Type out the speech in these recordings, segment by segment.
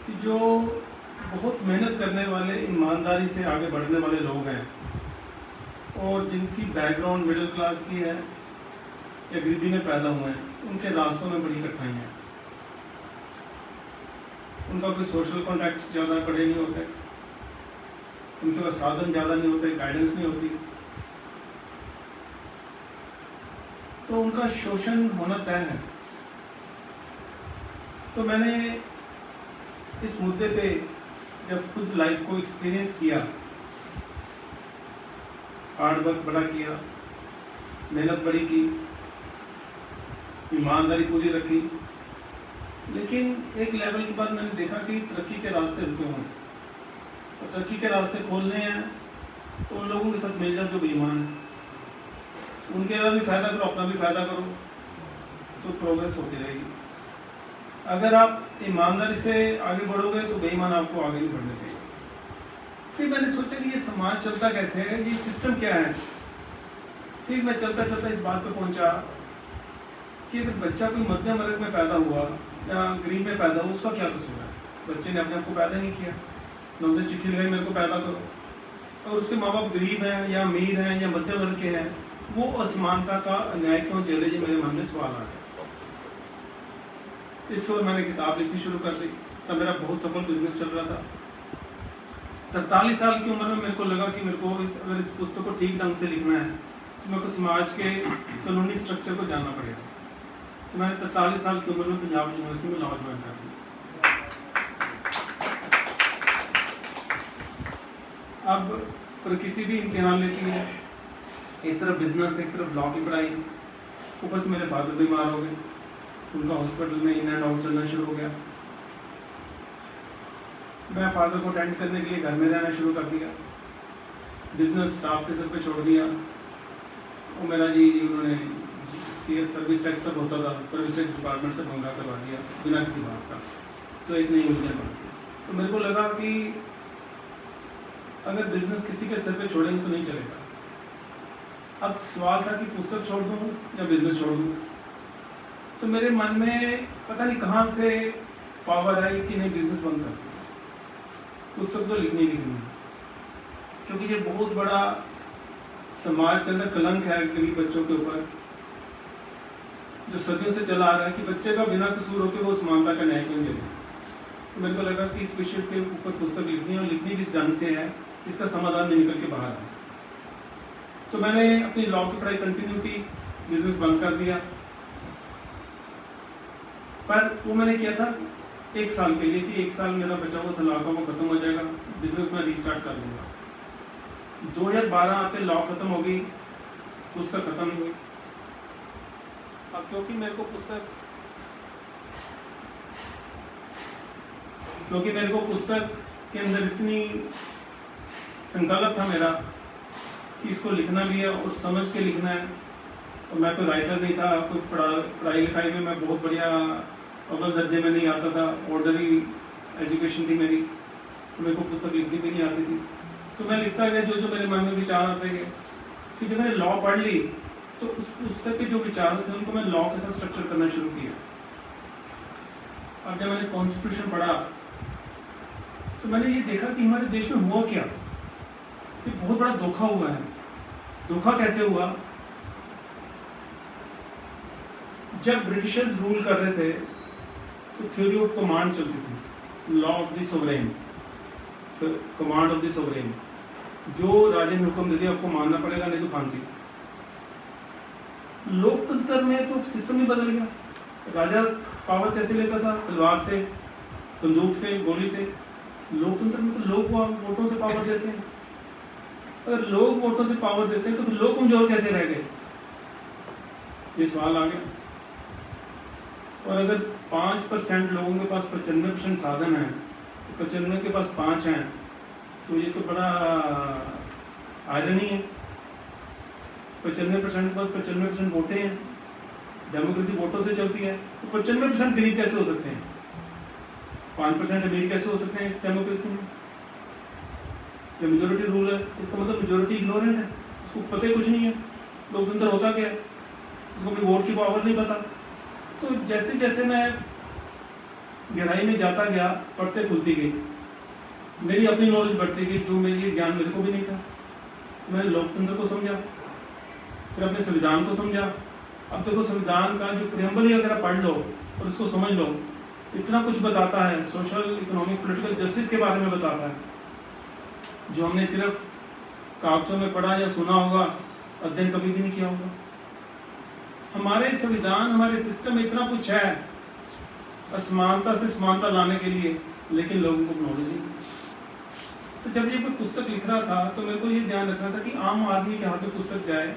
कि जो बहुत मेहनत करने वाले, ईमानदारी से आगे बढ़ने वाले लोग हैं और जिनकी बैकग्राउंड मिडिल क्लास की है या गरीबी में पैदा हुए हैं, उनके रास्तों में बड़ी कठिनाइयाँ हैं। उनका कोई सोशल कॉन्टैक्ट ज़्यादा बड़े नहीं होते, उनके पास साधन ज़्यादा नहीं होते, गाइडेंस नहीं होती, तो उनका शोषण होना तय है। तो मैंने इस मुद्दे पे जब खुद लाइफ को एक्सपीरियंस किया, हार्ड वर्क बड़ा किया, मेहनत बड़ी की, ईमानदारी पूरी रखी, लेकिन एक लेवल के बाद मैंने देखा कि तरक्की के रास्ते रुके हुए हैं। तो तरक्की के रास्ते खोलने हैं तो उन लोगों के साथ मिल जाओ जो बेईमान है, उनके भी फायदा करो, अपना भी फायदा करो, तो प्रोग्रेस होती रहेगी। अगर आप ईमानदारी से आगे बढ़ोगे तो बेईमान आपको आगे नहीं बढ़ने देगा। फिर मैंने सोचा कि ये समाज चलता कैसे है, ये सिस्टम क्या है। फिर मैं चलता चलता इस बात पर पहुंचा कि अगर बच्चा कोई मध्यम वर्ग में पैदा हुआ या गरीब में पैदा हुआ, उसका क्या कसूर है। बच्चे ने अपने आप को पैदा नहीं किया, न उसे चिट्ठी लगाई मेरे को पैदा करो, और उसके माँ बाप गरीब हैं या अमीर हैं या मध्यम वर्ग के हैं, वो असमानता का अन्याय क्यों झेले, ये मेरे मन में सवाल आ गया। इसके बाद मैंने किताब लिखनी शुरू कर दी। तब मेरा बहुत सफल बिजनेस चल रहा था। 43 साल की उम्र में मेरे को लगा कि मेरे को अगर इस पुस्तक को ठीक ढंग से लिखना है तो मेरे को समाज के कानूनी स्ट्रक्चर को जानना पड़ेगा। तो मैंने 43 साल की उम्र में पंजाब यूनिवर्सिटी में लॉ ज्वाइन कर दिया। अब प्रकृति भी इम्तिहान लेती है, एक तरफ बिजनेस, एक तरफ लॉ की पढ़ाई। ऊपर से मेरे फादर बीमार हो गए, उनका हॉस्पिटल में इन एंड आउट चलना शुरू हो गया। मैं फादर को अटेंड करने के लिए घर में रहना शुरू कर दिया, बिजनेस स्टाफ के सर पे छोड़ दिया। वो मेरा जी उन्होंने सर्विस टैक्स तक होता था, सर्विस टैक्स डिपार्टमेंट से भंगा करवा दिया बिना किसी बात का। तो एक नई उलझन बढ़ गई। तो मेरे को लगा कि अगर बिजनेस किसी के सर पे छोड़ेंगे तो नहीं चलेगा। अब सवाल था कि पुस्तक छोड़ दूँ या बिजनेस छोड़ दूँ। तो मेरे मन में पता नहीं कहाँ से पावर आई कि नहीं, बिजनेस बंद कर दिया, पुस्तक तो लिखनी है, क्योंकि ये बहुत बड़ा समाज के अंदर कलंक है गरीब बच्चों के ऊपर, जो सदियों से चला आ रहा है कि बच्चे का बिना कसूर होकर वो समानता का न्याय क्यों देते। तो मेरे को लगा कि इस विषय के ऊपर पुस्तक लिखनी है, और लिखनी किस ढंग से है इसका समाधान में निकल के बाहर आया। तो मैंने अपनी लॉ की पढ़ाई कंटिन्यू की, बिजनेस बंद कर दिया। पर वो मैंने किया था 1 साल के लिए कि 1 साल मेरा बचा हुआ था लॉ का, वो खत्म हो जाएगा, बिजनेस में रीस्टार्ट कर दूंगा। 2012 आते लॉ खत्म हो गई, पुस्तक खत्म नहीं हुई। अब क्योंकि मेरे को पुस्तक के अंदर इतनी संकल्प था मेरा कि इसको लिखना भी है और समझ के लिखना है। और मैं तो राइटर नहीं था, कोई पढ़ाई लिखाई में मैं बहुत बढ़िया अव्वल दर्जे में नहीं आता था, ऑर्डनरी एजुकेशन थी मेरी, तो मेरे को पुस्तक लिखनी भी नहीं आती थी। तो मैं लिखता गया जो जो मेरे मन में विचार आते गए। फिर जब मैंने लॉ पढ़ ली तो उस पुस्तक के जो विचार थे उनको मैं लॉ के साथ स्ट्रक्चर करना शुरू किया। अब जब मैंने कॉन्स्टिट्यूशन पढ़ा तो मैंने ये देखा कि हमारे देश में हुआ क्या, ये बहुत बड़ा धोखा हुआ है। धोखा कैसे हुआ? जब ब्रिटिशर्स रूल कर रहे थे तो थ्योरी ऑफ कमांड चलती थी, law of the sovereign, command of the sovereign. जो राजा ने हुक्म दे दिया आपको मानना पड़ेगा, नहीं तो फांसी। लोकतंत्र में तो सिस्टम ही बदल गया। राजा पावर कैसे लेता था? तलवार से, बंदूक से, गोली से। लोकतंत्र में तो लोग वोटों से पावर देते हैं। अगर लोग वोटों से पावर देते हैं तो फिर लोग कमजोर कैसे रह गए, ये सवाल आ गया। और अगर 5% लोगों के पास 95% साधन है, 95 के पास 5 हैं, तो ये तो बड़ा आयरनी है। 95% के पास 95% वोटें हैं, डेमोक्रेसी वोटों से चलती है, तो 95% गरीब कैसे हो सकते हैं? 5% अमीर कैसे हो सकते हैं इस डेमोक्रेसी में? ये मेजोरिटी रूल है, इसका मतलब मेजोरिटी इग्नोरेंट है, उसको पता ही कुछ नहीं है लोकतंत्र होता क्या है, उसको अपनी वोट की पावर नहीं पता। तो जैसे जैसे मैं गहराई में जाता गया, पढ़ते खुलती गई, मेरी अपनी नॉलेज बढ़ती गई, जो मेरे लिए ज्ञान मेरे को भी नहीं था। मैंने लोकतंत्र को समझा, फिर अपने संविधान को समझा। अब देखो संविधान का जो प्रियम्बल ही अगर आप पढ़ लो और उसको समझ लो, इतना कुछ बताता है, सोशल, इकोनॉमिक, पॉलिटिकल जस्टिस के बारे में बताता है, जो हमने सिर्फ कागजों में पढ़ा या सुना होगा, अध्ययन कभी भी नहीं किया होगा। हमारे संविधान, हमारे सिस्टम में इतना कुछ है असमानता से समानता लाने के लिए, लेकिन लोगों को नॉलेज नहीं। तो जब ये कोई पुस्तक लिख रहा था तो मेरे को ये ध्यान रखना था कि आम आदमी के हाथ में पुस्तक जाए,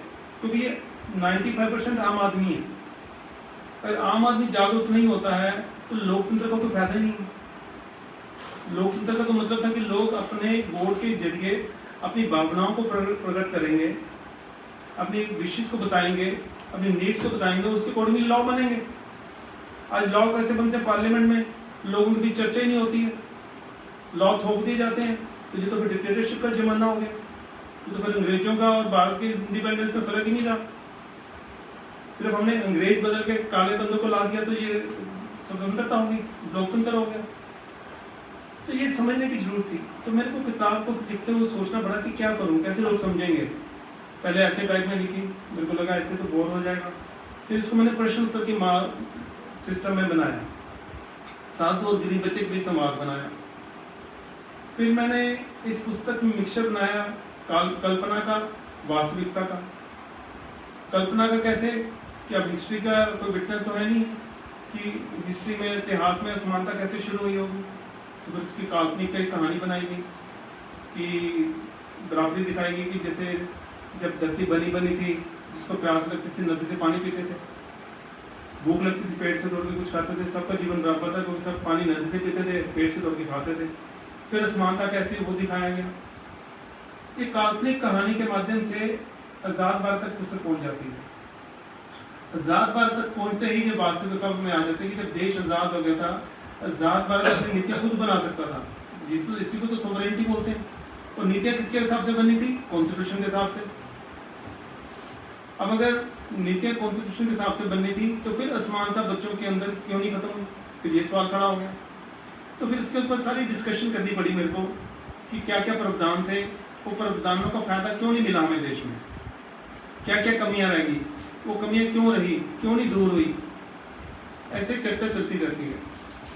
क्योंकि ये 95% आम आदमी है। अगर आम आदमी जागरूक नहीं होता है तो लोकतंत्र का कोई फायदा नहीं है। लोकतंत्र का तो मतलब था कि लोग अपने वोट के जरिए अपनी भावनाओं को प्रकट करेंगे, अपनी विशेष को बताएंगे, अपनी नीड्स को बताएंगे, उसके अकॉर्डिंगली लॉ बनेंगे। आज लॉ कैसे बनते हैं? पार्लियामेंट में लोगों के बीच चर्चा ही नहीं होती है, लॉ थोप दिए जाते हैं। तो ये तो फिर डिक्टेटरशिप का जमाना हो गया, तो फिर अंग्रेजों का और भारत के इंडिपेंडेंस में फर्क ही नहीं रहा। सिर्फ हमने अंग्रेज बदल के काले बंदों को ला दिया तो ये स्वतंत्रता होगी, लोकतंत्र हो गया। तो ये समझने की जरूरत थी। तो मेरे को किताब को लिखते हुए सोचना पड़ा कि क्या करूं, कैसे लोग समझेंगे। पहले ऐसे टाइप में लिखी, मेरे को लगा ऐसे तो बोर हो जाएगा। फिर इसको मैंने प्रश्न उत्तर की सिस्टम में बनाया, साधु और गरीब बच्चे के बीच संवाद बनाया। फिर मैंने इस पुस्तक में मिक्सचर बनाया कल्पना का, वास्तविकता का। कल्पना का कैसे कि अब हिस्ट्री का कोई विटनेस तो है नहीं कि हिस्ट्री में, इतिहास में असमानता कैसे शुरू हुई होगी। तो फिर उसकी काल्पनिक की कहानी बनाई गई कि बराबरी दिखाई गई कि जैसे जब धरती बनी थी, जिसको प्यास लगती थी नदी से पानी पीते थे, भूख लगती थी पेट से तोड़ के कुछ खाते थे, सबका जीवन बराबर था क्योंकि सब पानी नदी से पीते थे, पेट से तोड़ के खाते थे। फिर असमानता कैसी वो दिखाया गया। ये काल्पनिक कहानी के माध्यम से आजाद भारत तक पुस्तक पहुंच जाती है। आजाद भारत तक पहुंचते ही ये वास्तविकता में आ जाते हैं कि जब देश आजाद हो गया था, आजाद भारत अपनी नीतियां खुद बना सकता था। इसी को तो सोवरेनिटी बोलते हैं। और नीतियां किसके हिसाब से बनी थी? कॉन्स्टिट्यूशन के हिसाब से। अब अगर नीतियां कॉन्स्टिट्यूशन के हिसाब से बननी थी तो फिर असमानता बच्चों के अंदर क्यों नहीं खत्म हुई? फिर ये सवाल खड़ा हो गया। तो फिर इसके ऊपर सारी डिस्कशन करनी पड़ी मेरे को कि क्या क्या प्रावधान थे, वो प्रावधानों का फायदा क्यों नहीं मिला हमें देश में, क्या क्या कमियां रह गई, वो कमियां क्यों रही, क्यों नहीं दूर हुई। ऐसे चर्चा चलती रहती है।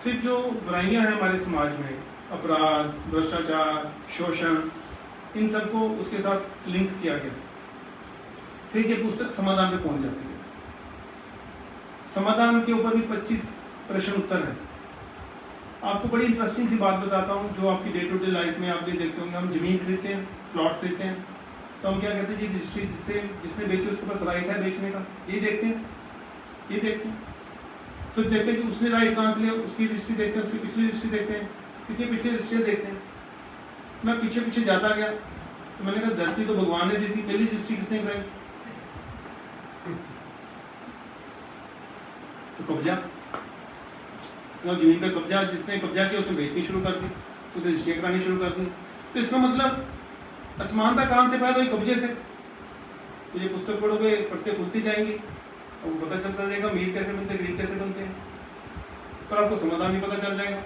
फिर जो बुराइयां हैं हमारे समाज में, अपराध, भ्रष्टाचार, शोषण, इन सबको उसके साथ लिंक किया गया। फिर ये पुस्तक समाधान पे पहुंच जाती है। समाधान के ऊपर भी 25 प्रश्न उत्तर है। आपको बड़ी इंटरेस्टिंग सी बात बताता हूँ जो आपकी डे टू डे लाइफ में आप भी देखते होंगे। हम जमीन खरीदते हैं, प्लॉट खरीदते हैं, तो हम क्या कहते हैं जी रजिस्ट्री जिसने बेची उसके पास राइट है बेचने का, ये देखते हैं, ये देखते हैं। फिर देखते हैं कि उसने राइट कहाँ से लिया, उसकी रजिस्ट्री देखते हैं, उसकी पिछली रजिस्ट्री देखते हैं, कितनी पिछली रजिस्ट्रियाँ देखते हैं। मैं पीछे पीछे जाता गया तो मैंने कहा धरती तो भगवान ने दी थी, पहली रजिस्ट्री किसने कराई? तो कब्जा, जमीन पे कब्जा, जिसने कब्जा किया उसने बेचनी शुरू कर दी, उसने रजिस्ट्रियाँ करानी शुरू कर दी। तो इसका मतलब असमानता कहाँ से पैदा हुई? कब्जे से। तो ये पुस्तक पढ़ोगे, पढ़ते खुलती जाएंगी और पता चलता जाएगा अमीर कैसे बनते, गरीब कैसे बनते हैं, पर आपको समाधान नहीं पता चल जाएगा।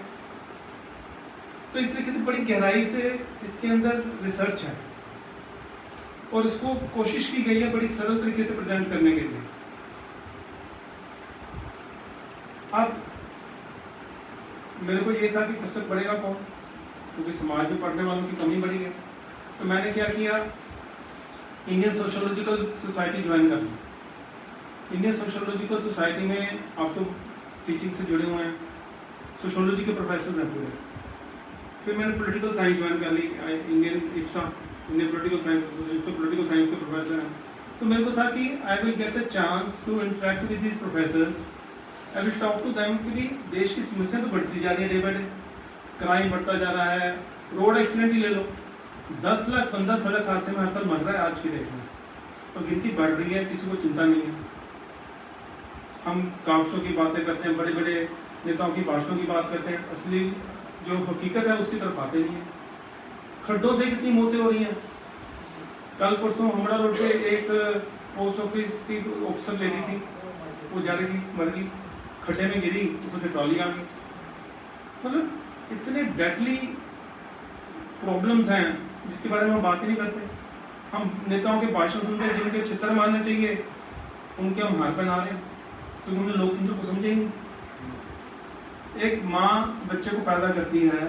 तो इस तरीके से बड़ी गहराई से इसके अंदर रिसर्च है और इसको कोशिश की गई है बड़ी सरल तरीके से प्रेजेंट करने के लिए। अब मेरे को ये था कि पुस्तक पढ़ेगा कौन, क्योंकि समाज में पढ़ने वालों की कमी बढ़ी है। तो मैंने क्या किया, इंडियन सोशियोलॉजिकल सोसाइटी ज्वाइन कर ली। इंडियन सोशियोलॉजिकल सोसाइटी में आप तो टीचिंग से जुड़े हुए हैं, सोशियोलॉजी के प्रोफेसर हैं पूरे। फिर मैंने पॉलिटिकल साइंस ज्वाइन कर ली, Indian IPSA, Indian political science association, तो पॉलिटिकल साइंस के प्रोफेसर हैं। तो मेरे को था कि I will get a chance to interact with this professors, I will talk to them कि देश की समस्या तो बढ़ती जा रही है डे बाय डे, क्राइम बढ़ता जा रहा है, रोड एक्सीडेंट ही ले लो, 10 लाख बंदा सड़क हादसे में हर साल मर रहा है आज की डेट में, और गिनती बढ़ रही है, किसी को चिंता नहीं है। हम कागजों की बातें करते हैं, बड़े बड़े नेताओं की भाषणों की बात करते हैं, असली जो हकीकत है उसकी तरफ आते नहीं है। खड्डों से कितनी मौतें हो रही हैं। कल परसों हमड़ा रोड पे एक पोस्ट ऑफिस की ऑफिसर लेडी थी, वो जा रही थी, मर गई, खड्डे में गिरी, ऊपर से ट्रॉली आ गई। मतलब इतने डेडली प्रॉब्लम्स हैं जिसके बारे में हम बात ही नहीं करते। हम नेताओं के भाषण सुनते हैं जिनके छितर मारने चाहिए, उनके हम हार पहना रहे हैं क्योंकि हमने लोकतंत्र को समझे ही नहीं। एक माँ बच्चे को पैदा करती है,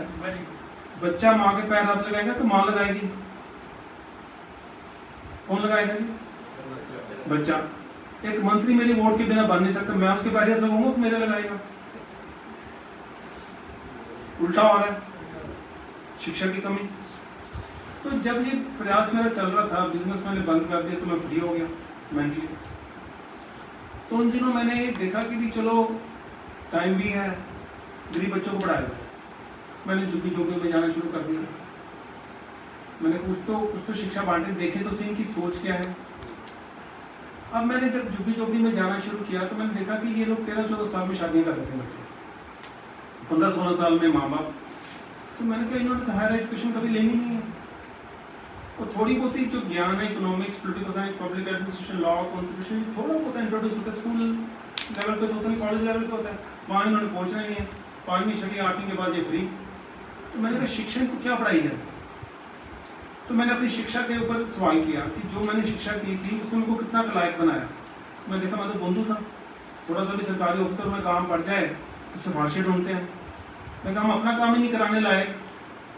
बच्चा माँ के पैर हाथ लगाएगा तो माँ लगाएगी, कौन लगाएगा जी? बच्चा। एक मंत्री मेरी वोट के बिना बन नहीं सकता, मैं उसके पैर हाथ लगाऊंगा तो मेरे लगाएगा। उल्टा हो रहा है, शिक्षा की कमी। तो जब ये प्रयास मेरा चल रहा था, बिजनेस मैंने बंद कर दिया तो मैं फ्री हो गया मेंटली। तो उन दिनों मैंने देखा कि भी चलो टाइम भी है, गरीब बच्चों को पढ़ाया जाए। मैंने झुग्गी झोपड़ी में जाना शुरू कर दिया। मैंने कुछ तो शिक्षा बांटे, देखे तो सही इनकी सोच क्या है। अब मैंने जब झुग्गी झोपड़ी में जाना शुरू किया तो मैंने देखा कि ये लोग 13-14 साल में शादियां कर रहे थे बच्चे, 15-16 साल में माँ बाप। तो मैंने कहा इन्होंने तो हायर एजुकेशन कभी लेनी नहीं है, और थोड़ी बहुत ही जो ज्ञान है, economics, political science, public administration, law, constitution, थोड़ा बहुत इंट्रोड्यूस होता है स्कूल लेवल पे, तो होता है कॉलेज लेवल पे होता है, वहाँ इन्होंने पहुँचना नहीं है। 5वीं 6वीं 8वीं के बाद ये फ्री। तो मैंने कहा शिक्षण को क्या पढ़ाई है। तो मैंने अपनी शिक्षा के ऊपर सवाल किया कि जो मैंने शिक्षा की थी उसने उनको कितना लायक बनाया। मैं देखा मैं तो बंधु था, थोड़ा सा भी सरकारी ऑफिसर में काम पड़ जाए तो सिफारिशें ढूंढते हैं। मैं कहा हम अपना काम ही नहीं कराने लायक,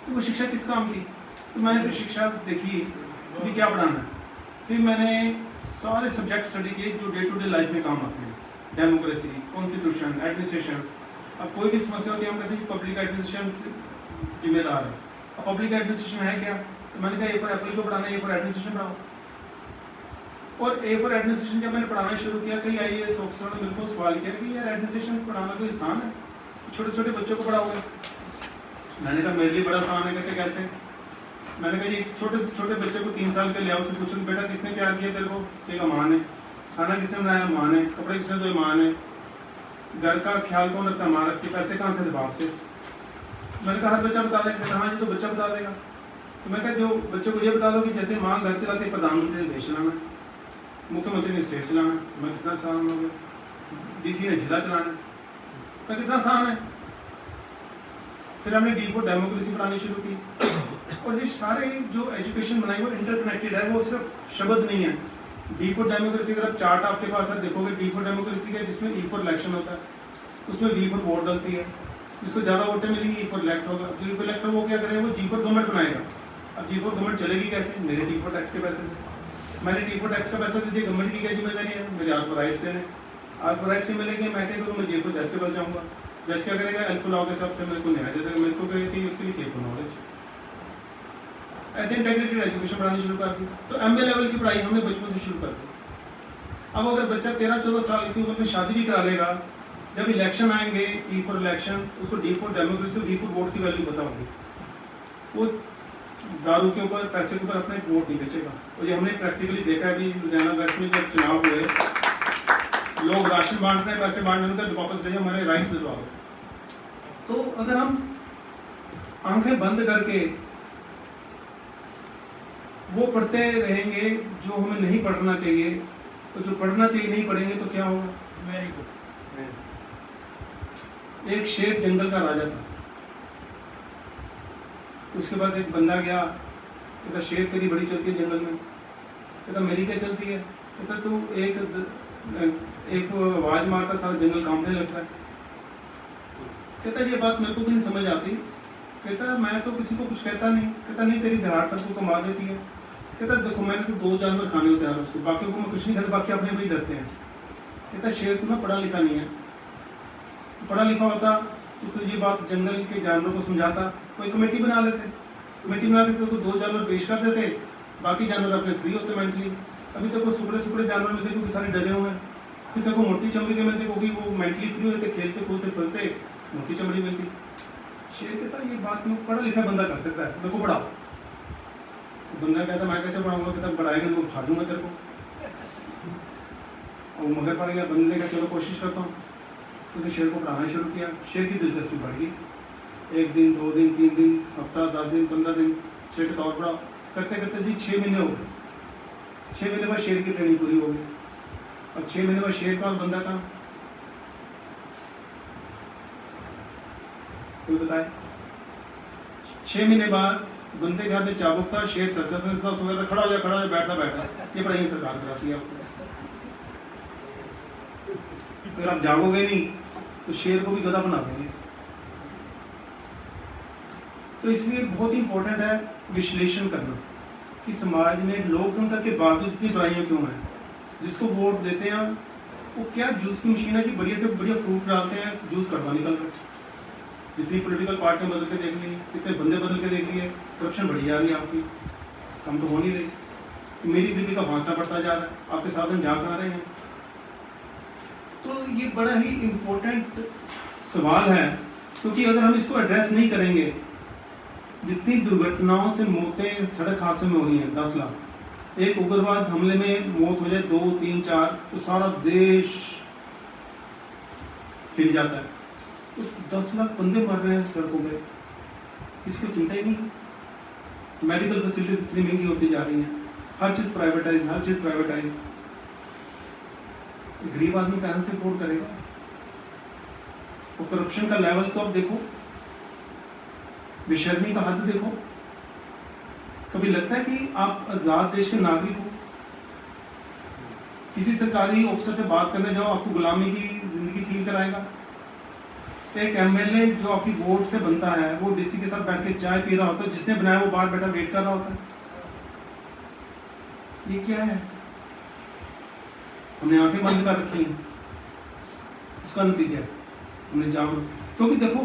तो वो शिक्षा किस काम की। तो मैंने फिर शिक्षा देखी कि क्या पढ़ाना है। फिर मैंने सारे सब्जेक्ट स्टडी किए जो डे टू डे लाइफ में काम आते हैं, डेमोक्रेसी, कॉन्स्टिट्यूशन, एडमिनिस्ट्रेशन। अब कोई भी समस्या होती है हम कहते हैं पब्लिक एडमिनिस्ट्रेशन जिम्मेदार है। अब पब्लिक एडमिनिस्ट्रेशन है क्या, तो मैंने कहा ए फॉर एप्पल को पढ़ाना, ए फॉर एडमिनिस्ट्रेशन पढ़ाओ। और ए फॉर एडमिनिस्ट्रेशन जब मैंने पढ़ाना शुरू किया, कई IAS ऑफिसरों ने मेरे को सवाल किया कि यार एडमिनिस्ट्रेशन पढ़ाना कोई आसान है, छोटे छोटे बच्चों को पढ़ाओगे। मैंने कहा मेरे लिए बड़ा आसान है। कहते कैसे। मैंने कहा जी छोटे से छोटे बच्चे को 3 साल के ले आओ, उससे पूछो बेटा किसने तैयार किया तेरे को, कहेगा माँ ने। खाना किसने बनाया, माँ ने। कपड़े किसने धोए, माँ ने। घर का ख्याल कौन रखता, माँ रखती। पैसे कहाँ से, बाप से। मैंने कहा हर बच्चा बता देगा। हाँ जी, तो बच्चा बता देगा। तो मैं कहा जो बच्चों को ये बता दो कि जैसे माँ घर चलाते, प्रधानमंत्री ने देश चलाना, मुख्यमंत्री ने स्टेट चलाना, मैं कितना आसान हो गया। DC ने जिला चलाना, मैं कितना आसान है। फिर हमने D फॉर डेमोक्रेसी पढ़ानी शुरू की। और ये सारे जो एजुकेशन बनाई वो इंटरकनेक्टेड है, वो सिर्फ शब्द नहीं है। D फॉर डेमोक्रेसी अगर आप चार्ट आपके पास है देखोगे, D फॉर डेमोक्रेसी का जिसमें E फॉर इलेक्शन होता है, उसमें V फॉर वोट डलती है, जिसको ज़्यादा वोटें मिलेंगी E फॉर इलेक्ट होगा। जो E फॉर इलेक्ट वो क्या करेगा, वो G फॉर गवर्नमेंट बनाएगा। अब G फॉर गवर्नमेंट चलेगी कैसे, मेरे D फॉर टैक्स के पैसे से। मैंने D फॉर टैक्स का पैसा दे दिया, गवर्नमेंट की क्या जिम्मेदारी है, मेरे R फॉर राइट्स देने। R फॉर राइट्स नहीं मिलेंगे, मैं क्या करूँ, मैं J फॉर जज के पास जाऊँगा। जज क्या करेगा, L फॉर लॉ के हिसाब से मेरे को न्याय दे देगा, मेरे को क्या चाहिए उसके लिए K फॉर नॉलेज। ऐसे इंटीग्रेटेड एजुकेशन पढ़ानी शुरू कर दी। तो MA लेवल की पढ़ाई हमने बचपन से शुरू कर दी। अब अगर बच्चा 13-14 साल की उम्र में शादी भी करा लेगा, जब इलेक्शन आएंगे E फॉर इलेक्शन, उसको D for democracy, V for vote की वैल्यू पता होगी। वो दारू के ऊपर, पैसे के ऊपर अपना एक वोट नहीं बेचेगा। और ये हमने प्रैक्टिकली देखा है भी, लुधियाना वेस्ट में जब चुनाव हुए, लोग राशन बांट रहे हैं, पैसे बांटने में वापस भेजे, हमारे राइट्स दिलवाओ। तो अगर हम आंखें बंद करके वो पढ़ते रहेंगे जो हमें नहीं पढ़ना चाहिए, तो जो पढ़ना चाहिए नहीं पढ़ेंगे तो क्या होगा। Very good. एक शेर जंगल का राजा था, उसके पास एक बंदा गया, कहता शेर तेरी बड़ी चलती है जंगल में। कहता मेरी क्या चलती है। कहता तू एक आवाज मारता था जंगल कांपने लगता है। कहता ये बात मेरे को भी नहीं समझ आती। कहता मैं तो किसी को कुछ कहता नहीं। कहता नहीं तेरी दहाड़ सबको कमा देती है। कहता देखो मैंने तो 2 जानवर खाने होते हैं उसको, बाकी को मैं कुछ नहीं खाता, बाकी अपने भी डरते हैं। कहता शेर तू ना पढ़ा लिखा नहीं है, पढ़ा लिखा होता तो ये बात जंगल के जानवरों को समझाता, कोई कमेटी बना लेते। कमेटी बना देते तो 2 जानवर पेश कर देते, बाकी जानवर अपने फ्री होते मेंटली। अभी तक वो सुपड़े जानवर मिलते क्योंकि सारे डरे हुए हैं। फिर तक वो मोटी चमड़ी के मिलते क्योंकि वो मेंटली फ्री होते, खेलते कूदते फिरते, मोटी चमड़ी मिलती। शेर कहता ये बात में पढ़ा लिखा बंदा कर सकता है, मेरे को पढ़ाओ। बंदा कहता मैं कैसे पढ़ाऊंगा। कहता पढ़ाएगा तो खा दूंगा तेरे को। और मगर पड़ गया। बंदे ने कहा चलो कोशिश करता हूँ। उसने शेर को पढ़ाना शुरू किया। शेर की दिलचस्पी बढ़ गई। 1 दिन 2 दिन 3 दिन, हफ्ता 10 दिन 15 दिन शेर के तौर पर करते करते जी 6 महीने हो गए। 6 महीने बाद शेर की ट्रेनिंग पूरी हो गई। अब 6 महीने बाद शेर का और बंदा का कोई बताए? 6 महीने बाद बंदे के हाथ में चाबुक था, शेर सर्कस में था, उसको खड़ा हो जा बैठा बैठा, ये पढ़ाई सरकार कराती है आपको। अगर आप जागोगे नहीं तो शेर को भी गधा बना देंगे। तो इसलिए बहुत ही इंपॉर्टेंट है विश्लेषण करना कि समाज में लोकतंत्र के बावजूद इतनी बुराइयां क्यों हैं। जिसको वोट देते हैं वो क्या जूस की मशीन है कि बढ़िया से बढ़िया फ्रूट डालते हैं, जूस कड़वा निकल रहा है। जितनी पॉलिटिकल पार्टियां बदल के देख ली, कितने बंदे बदल के देख लिए, करप्शन बढ़ी जा रही है आपकी, कम तो हो नहीं रही। मेरी बीवी का भांसा बढ़ता जा रहा है, आपके साधन जा कहाँ रहे हैं। तो ये बड़ा ही इम्पोर्टेंट सवाल है, क्योंकि अगर हम इसको एड्रेस नहीं करेंगे, जितनी दुर्घटनाओं से मौतें सड़क हादसे में हो रही हैं, 10 लाख, एक उग्रवाद हमले में मौत हो जाए 2, 3, 4, तो सारा देश हिल जाता है। तो 10 लाख बंदे मर रहे हैं सड़कों पे, किसको चिंता ही नहीं। मेडिकल फैसिलिटी इतनी महंगी होती जा रही है, हर चीज प्राइवेटाइज, हर चीज प्राइवेटाइज। गरीब आदमी कहां से अफोर्ड करेगा? और करप्शन का लेवल तो अब देखो, बेशर्मी का हद देखो। कभी लगता है कि आप आजाद देश के नागरिक हो? किसी सरकारी ऑफिसर से बात करने जाओ, आपको गुलामी की जिंदगी फील कराएगा। एक एमएलए जो आपकी वोट से बनता है, वो डीसी के साथ बैठ के चाय पी रहा होता है, जिसने बनाया वो बाहर बैठा वेट कर रहा होता है। ये क्या है? हमने आंखें बंद कर रखी हैं। उसका नतीजा है हमने जागरूक, क्योंकि देखो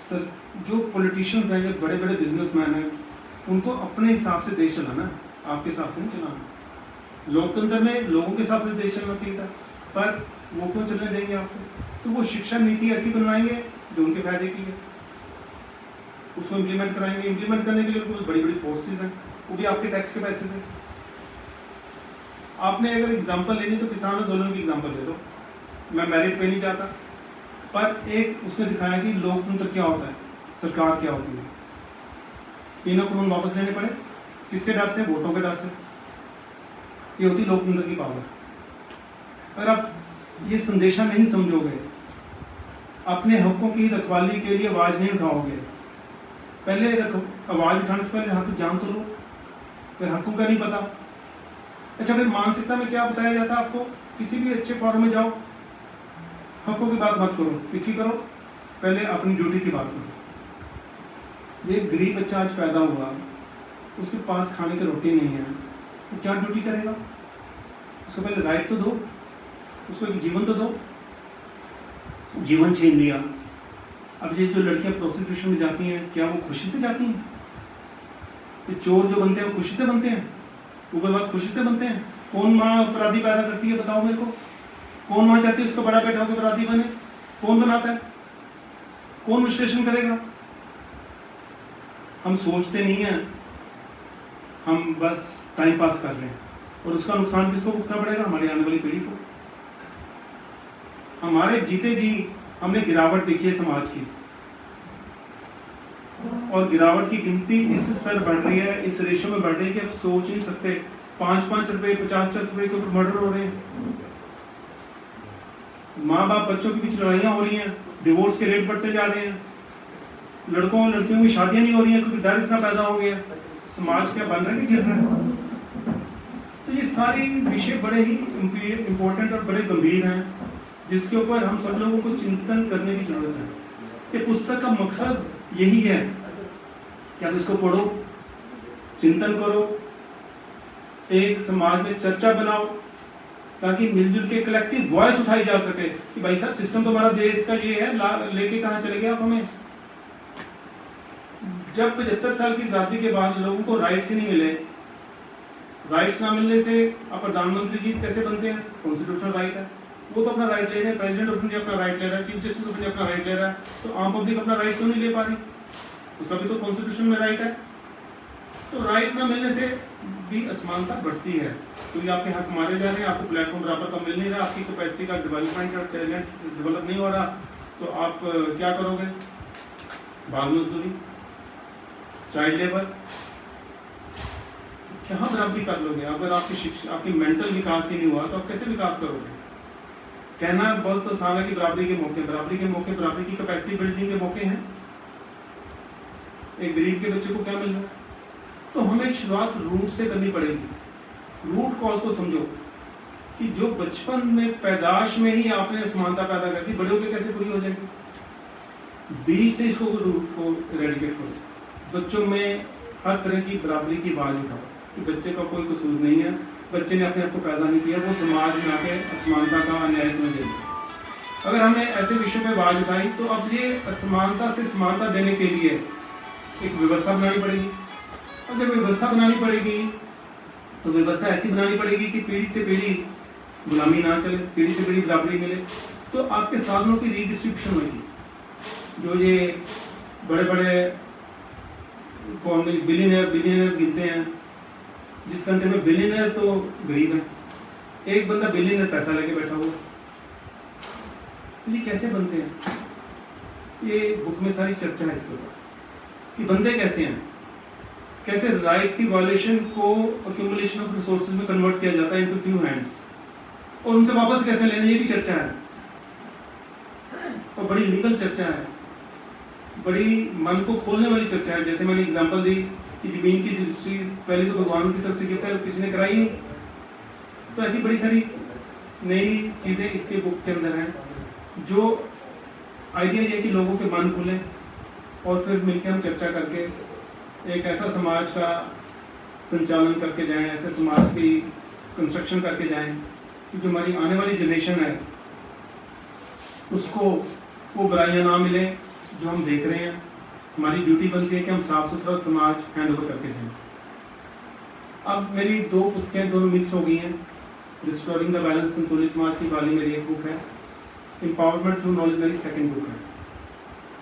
सर, जो पॉलिटिशियंस हैं, जो बड़े बड़े बिजनेसमैन हैं, उनको अपने हिसाब से देश चलाना है, आपके हिसाब से नहीं चलाना। लोकतंत्र में लोगों के हिसाब से देश चलना चाहिए था, पर वो क्यों चलने देंगे आपको? तो वो शिक्षा नीति ऐसी बनवाएंगे जो उनके फायदे की है, उसको इम्प्लीमेंट कराएंगे। इम्प्लीमेंट करने के लिए उनको बड़ी बड़ी फोर्सेज हैं, वो भी आपके टैक्स के पैसे से। आपने अगर एग्जाम्पल लेनी तो किसान आंदोलन की एग्जाम्पल ले लो। मैं मेरिट पे नहीं जाता, पर एक उसने दिखाया कि लोकतंत्र क्या होता है, सरकार क्या होती है। तीनों कानून वापस लेने पड़े, किसके डर से? वोटों के डर से। ये होती लोकतंत्र की पावर। अगर आप ये संदेशा नहीं समझोगे, अपने हकों की रखवाली के लिए आवाज नहीं उठाओगे, पहले आवाज उठाने से पहले हक जान तो लो, फिर हकों का नहीं पता। अच्छा, फिर मानसिकता में क्या बताया जाता है आपको? किसी भी अच्छे फॉर्म में जाओ, हकों की बात मत करो, किसकी करो? पहले अपनी ड्यूटी की बात करो। ये गरीब बच्चा आज पैदा हुआ, उसके पास खाने की रोटी नहीं है, तो क्या ड्यूटी करेगा? उसको पहले राइट तो दो, उसको एक जीवन तो दो। जीवन छीन लिया। अब ये जो लड़कियां प्रोस्टिट्यूशन में जाती हैं, क्या वो खुशी से जाती हैं? तो चोर जो बनते हैं वो खुशी से बनते हैं, उग्रवाद खुशी से बनते हैं। कौन माँ अपराधी पैदा करती है, बताओ मेरे को? कौन माँ चाहती है उसका बड़ा बेटा होकर अपराधी बने? कौन बनाता है? कौन विश्लेषण करेगा? हम सोचते नहीं हैं, हम बस टाइम पास कर रहे हैं, और उसका नुकसान किसको भुगतना पड़ेगा? हमारी आने वाली पीढ़ी को। हमारे जीते जी हमने गिरावट देखी है समाज की, और गिरावट की गिनती इस स्तर बढ़ रही है, इस रेशो में बढ़ रही है कि आप सोच नहीं सकते। 5-5 रुपए, 50-50 रुपए के ऊपर मर्डर हो रहे हैं। माँ बाप बच्चों के बीच लड़ाइयाँ हो रही हैं, डिवोर्स के रेट बढ़ते जा रहे हैं, लड़कों लड़कियों की शादियां नहीं हो रही हैं क्योंकि डर इतना पैदा हो गया। समाज क्या बन रहा है कि गिर रहा है? तो ये सारी विषय बड़े ही इम्पोर्टेंट और बड़े गंभीर हैं, जिसके ऊपर हम सब लोगों को चिंतन करने की जरूरत है। ये पुस्तक का मकसद यही है कि आप इसको पढ़ो, चिंतन करो, एक समाज में चर्चा बनाओ, ताकि मिलजुल के कलेक्टिव वॉइस उठाई जा सके कि भाई साहब सिस्टम तो हमारा देश का ये है, लेके कहाँ चले गए आप हमें? जब 75 साल की आजादी के बाद लोगों को राइट्स ही नहीं मिले, राइट्स ना मिलने से अब प्रधानमंत्री जी कैसे बनते हैं? कॉन्स्टिट्यूशनल राइट है, वो तो अपना राइट ले रहे हैं, प्रेसिडेंट ऑफ इंडिया अपना राइट ले रहा है, चीफ जस्टिस ऑफ इंडिया अपना राइट ले रहा है, तो आम पब्लिक अपना राइट क्यों नहीं ले पा रही? उसका भी तो कॉन्स्टिट्यूशन में राइट है। तो राइट ना मिलने से भी असमानता बढ़ती है, क्योंकि आपके हक मारे जा रहे हैं, आपको प्लेटफॉर्म बराबर का मिल नहीं रहा, आपकी कैपेसिटी का डेवलपमेंट और टैलेंट डेवलप नहीं हो रहा, तो आप क्या करोगे? बाल मजदूरी, चाइल्ड लेबर, तो क्या बराबरी कर लोगे? अगर आपकी शिक्षा, आपकी मेंटल विकास ही नहीं हुआ तो आप कैसे विकास करोगे? कहना बहुत आसान है कि बराबरी के मौके, बराबरी के मौके, बराबरी की कैपेसिटी बिल्डिंग के मौके हैं, एक गरीब के बच्चे को क्या मिल रहा है? तो हमें शुरुआत रूट से करनी पड़ेगी। रूट कॉज को समझो कि जो बचपन में पैदाश में ही आपने असमानता पैदा कर दी, बड़े होकर कैसे पूरी हो जाएगी? बीज से इसको रूट को इरेडिकेट करो। बच्चों में हर तरह की बराबरी की आवाज उठाओ कि बच्चे का कोई कसूर नहीं है, बच्चे ने अपने आप को पैदा नहीं किया, वो समाज में आके असमानता का अन्याय में दे। अगर हमने ऐसे विषय पर आवाज उठाई तो अब ये असमानता से समानता देने के लिए एक व्यवस्था बनानी पड़ेगी। और जब व्यवस्था बनानी पड़ेगी तो व्यवस्था ऐसी बनानी पड़ेगी कि पीढ़ी से पीढ़ी गुलामी ना चले, पीढ़ी से पीढ़ी बराबरी मिले। तो आपके साधनों की रीडिस्ट्रीब्यूशन होगी। जो ये बड़े बड़े कौन बिलियनर गिनते हैं, जिस कंट्री में बिलियनर तो गरीब है, एक बंदा बिलियनर पैसा लेके बैठा हुआ, ये कैसे बनते हैं? ये बुक में सारी चर्चा है इसके ऊपर कि बनते कैसे हैं, कैसे राइट्स की वायलेशन को अक्यूमुलेशन ऑफ रिसोर्सेज में कन्वर्ट किया जाता है इनटू फ्यू हैंड्स, और उनसे वापस कैसे लेना, ये भी चर्चा है। और बड़ी लीगल चर्चा है, बड़ी मन को खोलने वाली चर्चा है। जैसे मैंने एग्जांपल दी कि जमीन की रजिस्ट्री पहले तो भगवान की तरफ से किया था, किसी ने कराई नहीं। तो ऐसी बड़ी सारी नई चीज़ें इसके बुक के अंदर हैं। जो आइडिया ये कि लोगों के मन खुलें और फिर मिलकर हम चर्चा करके एक ऐसा समाज का संचालन करके जाएं, ऐसे समाज की कंस्ट्रक्शन करके जाएं कि जो हमारी आने वाली जनरेशन है उसको वो बुराइयां ना मिले जो हम देख रहे हैं। हमारी ड्यूटी बनती है कि हम साफ सुथरा समाज हैंड ओवर करके जाएं। अब मेरी दो पुस्तकें दोनों मिक्स हो गई हैं। रिस्टोरिंग द बैलेंस संतुलित समाज की वाली मेरी एक बुक है, एम्पावरमेंट थ्रू नॉलेज मेरी सेकंड बुक है।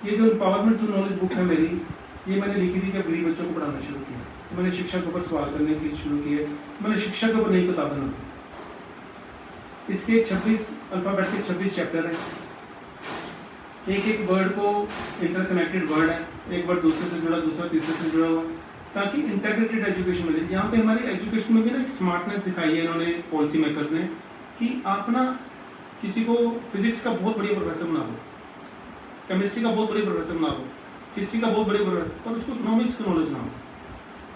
ये जो एम्पावरमेंट थ्रू नॉलेज बुक है मेरी, ये मैंने लिखी थी जब गरीब बच्चों को पढ़ाना शुरू किया। तो मैंने शिक्षा के ऊपर सवाल करने की शुरू किए, मैंने शिक्षा के ऊपर नई किताब बना। इसके 26 अल्फाबेट के 26 चैप्टर हैं। एक एक वर्ड को इंटरकनेक्टेड वर्ड है, एक वर्ड दूसरे से जुड़ा, दूसरा तीसरे से जुड़ा हुआ, ताकि इंटीग्रेटेड एजुकेशन मिले। यहाँ पे हमारी एजुकेशन में भी ना एक स्मार्टनेस दिखाई है इन्होंने, पॉलिसी मेकर्स ने, कि आप ना किसी को फिजिक्स का बहुत बढ़िया प्रोफेसर बना दो, केमिस्ट्री का बहुत बढ़िया प्रोफेसर बना दो, हिस्ट्री का बहुत बढ़िया प्रोफेसर, पर उसको इकोनॉमिक्स की नॉलेज ना हो,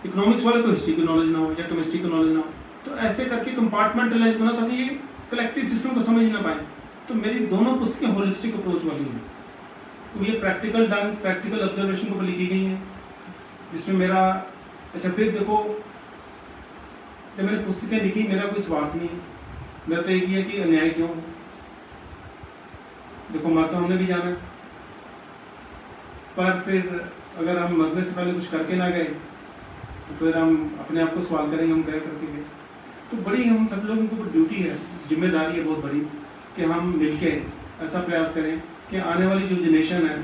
इकोनॉमिक्स वाले को हिस्ट्री की नॉलेज ना हो या केमिस्ट्री की नॉलेज ना हो। तो ऐसे करके कंपार्टमेंटलाइज बना ताकि ये कलेक्टिव सिस्टम को समझ ना पाए। तो मेरी दोनों पुस्तकें होलिस्टिक अप्रोच वाली हैं। तो ये प्रैक्टिकल ऑब्जर्वेशन के ऊपर लिखी गई हैं, जिसमें मेरा अच्छा फिर देखो, जब मैंने पुस्तकें लिखी मेरा कोई स्वार्थ नहीं है, मेरा तो एक ही है कि अन्याय क्यों। देखो मर तो हमने भी जाना, पर फिर अगर हम मरने से पहले कुछ करके ना गए तो फिर हम अपने आप को सवाल करेंगे हम क्या करके गए। तो बड़ी हम सब लोगों को ड्यूटी है, जिम्मेदारी है बहुत बड़ी, कि हम मिलके ऐसा प्रयास करें कि आने वाली जो जनरेशन है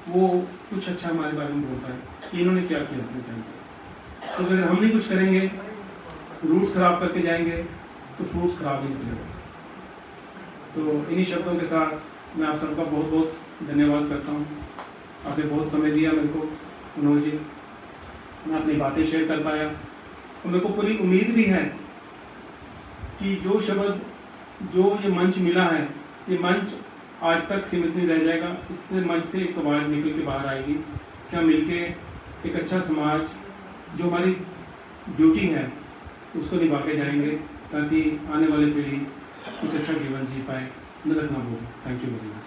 वो कुछ अच्छा हमारे बारे में बोल पाए कि इन्होंने क्या किया अपने टाइम पर। तो अगर हम नहीं कुछ करेंगे, रूट्स खराब करके जाएंगे तो फ्रूट्स खराब नहीं निकलेगा। तो इन्हीं शब्दों के साथ मैं आप सबका बहुत बहुत धन्यवाद करता हूँ। आपने बहुत समय दिया मेरे को मनोज जी, मैं अपनी बातें शेयर कर पाया। और मेरे को पूरी उम्मीद भी है कि जो शब्द, जो ये मंच मिला है, ये मंच आज तक सीमित नहीं रह जाएगा। इससे मंच से एक आवाज़ निकल के बाहर आएगी कि हम मिलके एक अच्छा समाज, जो हमारी ड्यूटी है, उसको निभा के जाएंगे, ताकि आने वाली पीढ़ी कुछ अच्छा जीवन जी पाए, नरक ना हो। Thank you very much.